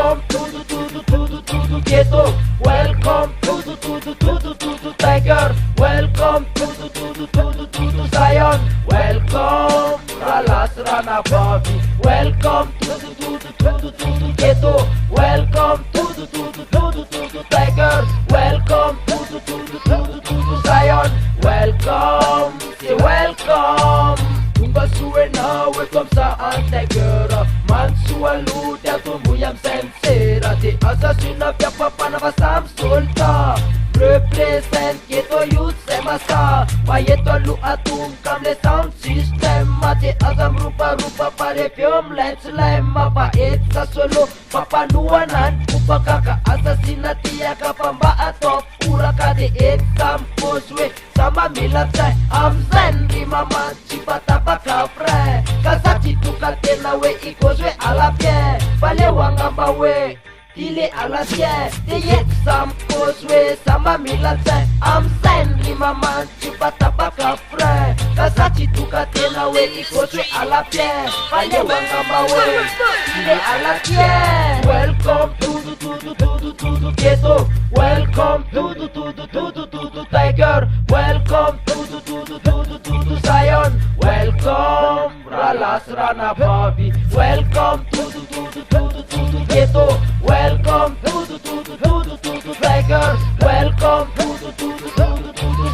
Welcome to ghetto. Welcome to tiger. Welcome to Zion. Welcome Ralas Rana Bobby. Welcome to ghetto. Welcome to tiger. Welcome to Zion. Welcome, say welcome. Tunga suena, welcome sa antegera. Mansua luda tumbuyam sensera. Te assassina via papana vasam sulta. Represent ghetto youth semasa. Payeto lu atum kamle sound system. Mate azam rupa pare film lens lema. Pa etsa solo papanuanan. Upakaka assassina tia kapamba atop. Pura kade exam poswe. Sama milatay amzen di mama chipata pakapre. Kasachi tukatena we ikozwe alapye. Pale wangamba we ile alasye. Te exam poswe. Sama milatay amzen di mama chipata pakapre. Kasachi tukatena we ikozwe alapye. Pale wangamba we ile alasye. Welcome to ghetto. Welcome to tiger. Welcome to Zion. Welcome Ralas Rana Bobby. Welcome to ghetto. Welcome to tiger. Welcome to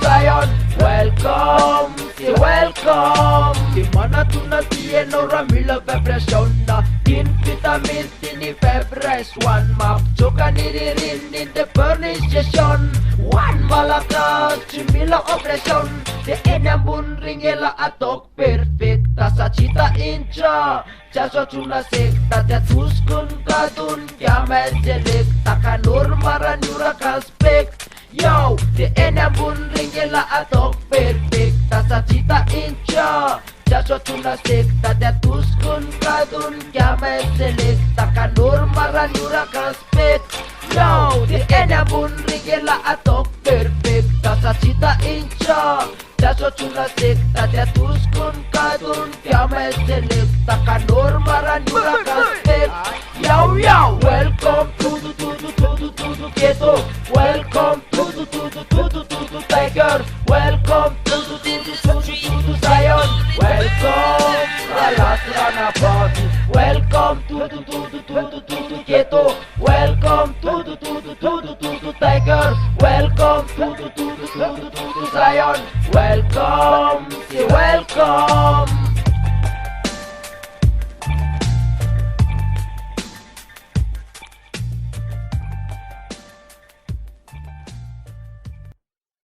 Zion. Welcome, say welcome. Di mana tunatie no ramila vibration na. Tin vitamins tini febres one map. Joka niririn in the pronunciation. One malakas chimila operation. The enambun ringela atok perfecta sa chita incha. Chaso chuna sekta te tuskun kadun kya meselekta kanur maranyura kaspekt. Yo, the enambun ringela atok perfecta sa chita incha. Chaso chuna sekta te tuskun kadun kya meselekta kanur maranyura kaspekt. Yo, the enambun ringela atok perfecta sa chita incha. Chaso chuna sekta te tuskun kadun kya meselekta kanur maranyura kaspekt. Yo, welcome to ghetto. Welcome to tiger. Welcome to Zion. Welcome Ralas Rana Bobby. Welcome to ghetto. Welcome to tiger. Welcome to Zion. Welcome, say welcome.